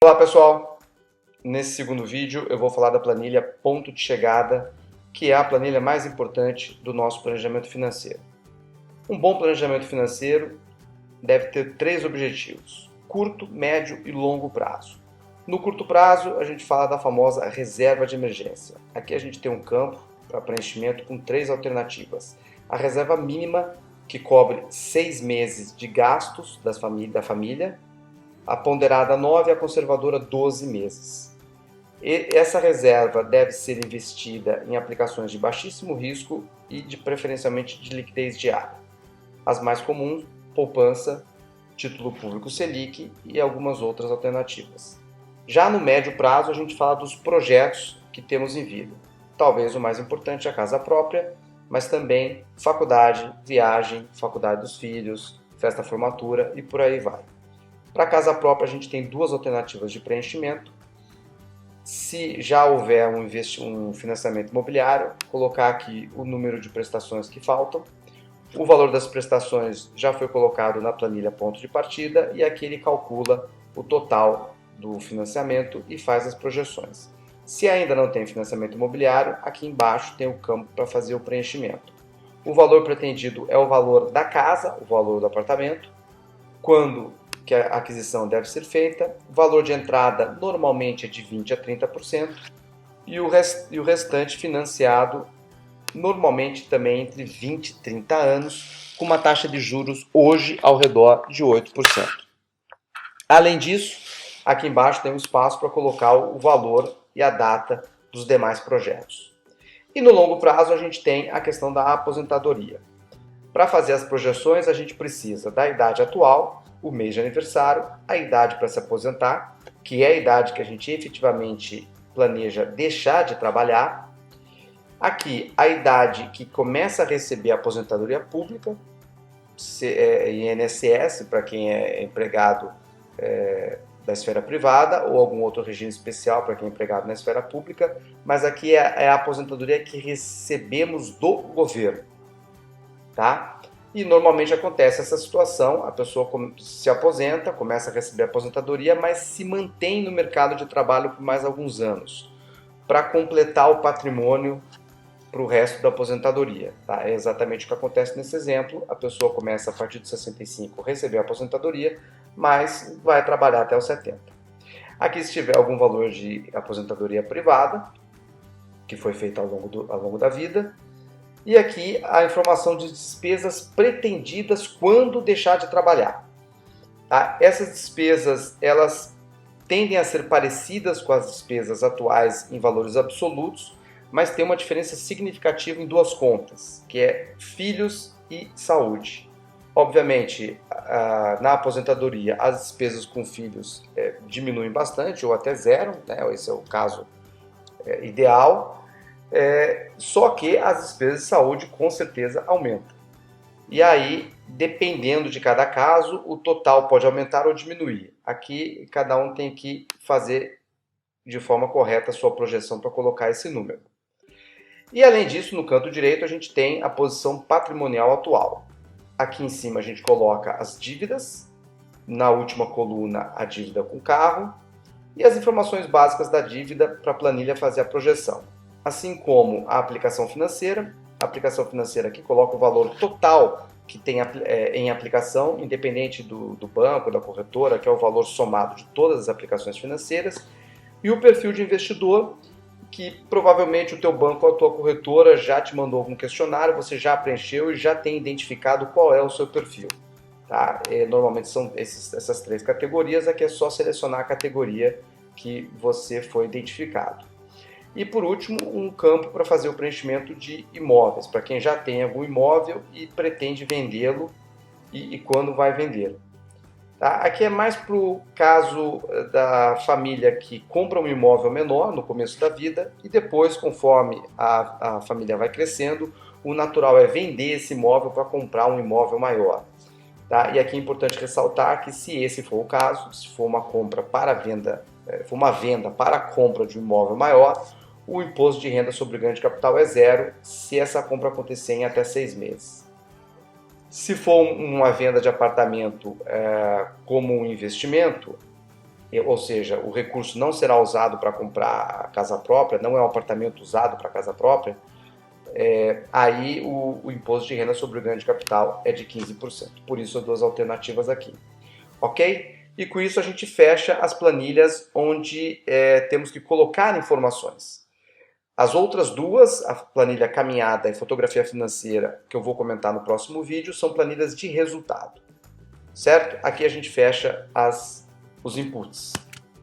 Olá pessoal, nesse segundo vídeo eu vou falar da planilha Ponto de Chegada, que é a planilha mais importante do nosso planejamento financeiro. Um bom planejamento financeiro deve ter três objetivos: curto, médio e longo prazo. No curto prazo a gente fala da famosa reserva de emergência. Aqui a gente tem um campo para preenchimento com três alternativas: a reserva mínima, que cobre 6 meses de gastos da família, a ponderada 9 e a conservadora 12 meses. Essa reserva deve ser investida em aplicações de baixíssimo risco e preferencialmente de liquidez diária. As mais comuns: poupança, título público Selic e algumas outras alternativas. Já no médio prazo a gente fala dos projetos que temos em vida. Talvez o mais importante é a casa própria, mas também faculdade, viagem, faculdade dos filhos, festa formatura e por aí vai. Para a casa própria, a gente tem duas alternativas de preenchimento. Se já houver um financiamento imobiliário, colocar aqui o número de prestações que faltam. O valor das prestações já foi colocado na planilha ponto de partida e aqui ele calcula o total do financiamento e faz as projeções. Se ainda não tem financiamento imobiliário, aqui embaixo tem o campo para fazer o preenchimento. O valor pretendido é o valor da casa, o valor do apartamento, quando que a aquisição deve ser feita, o valor de entrada normalmente é de 20% a 30% e o restante financiado normalmente também entre 20 e 30 anos, com uma taxa de juros hoje ao redor de 8%. Além disso, aqui embaixo tem um espaço para colocar o valor e a data dos demais projetos. E no longo prazo a gente tem a questão da aposentadoria. Para fazer as projeções a gente precisa da idade atual, o mês de aniversário, a idade para se aposentar, que é a idade que a gente efetivamente planeja deixar de trabalhar. Aqui, a idade que começa a receber a aposentadoria pública, INSS, para quem é empregado da esfera privada, ou algum outro regime especial para quem é empregado na esfera pública, mas aqui é a aposentadoria que recebemos do governo, tá? E normalmente acontece essa situação: a pessoa se aposenta, começa a receber a aposentadoria, mas se mantém no mercado de trabalho por mais alguns anos, para completar o patrimônio para o resto da aposentadoria. Tá? É exatamente o que acontece nesse exemplo: a pessoa começa a partir de 65 a receber a aposentadoria, mas vai trabalhar até os 70. Aqui, se tiver algum valor de aposentadoria privada, que foi feito ao longo da vida, e aqui a informação de despesas pretendidas quando deixar de trabalhar. Tá? Essas despesas elas tendem a ser parecidas com as despesas atuais em valores absolutos, mas tem uma diferença significativa em duas contas, que é filhos e saúde. Obviamente, na aposentadoria, as despesas com filhos diminuem bastante ou até zero, né? Esse é o caso ideal. Só que as despesas de saúde com certeza aumentam. E aí, dependendo de cada caso, o total pode aumentar ou diminuir. Aqui, cada um tem que fazer de forma correta a sua projeção para colocar esse número. E além disso, no canto direito, a gente tem a posição patrimonial atual. Aqui em cima a gente coloca as dívidas, na última coluna a dívida com carro e as informações básicas da dívida para a planilha fazer a projeção. Assim como a aplicação financeira que coloca o valor total que tem em aplicação, independente do banco, da corretora, que é o valor somado de todas as aplicações financeiras, e o perfil de investidor, que provavelmente o teu banco ou a tua corretora já te mandou algum questionário, você já preencheu e já tem identificado qual é o seu perfil. Tá? Normalmente são essas três categorias, aqui é só selecionar a categoria que você foi identificado. E por último, um campo para fazer o preenchimento de imóveis, para quem já tem algum imóvel e pretende vendê-lo e quando vai vendê-lo. Tá? Aqui é mais para o caso da família que compra um imóvel menor no começo da vida e depois, conforme a família vai crescendo, o natural é vender esse imóvel para comprar um imóvel maior. Tá? E aqui é importante ressaltar que, se esse for o caso, se for uma compra para venda, for uma venda para a compra de um imóvel maior, o imposto de renda sobre o ganho de capital é zero se essa compra acontecer em até 6 meses. Se for uma venda de apartamento como um investimento, ou seja, o recurso não será usado para comprar a casa própria, não é um apartamento usado para casa própria, aí o imposto de renda sobre o ganho de capital é de 15%. Por isso, as duas alternativas aqui. Ok? E com isso a gente fecha as planilhas onde temos que colocar informações. As outras duas, a planilha caminhada e fotografia financeira, que eu vou comentar no próximo vídeo, são planilhas de resultado. Certo? Aqui a gente fecha os inputs.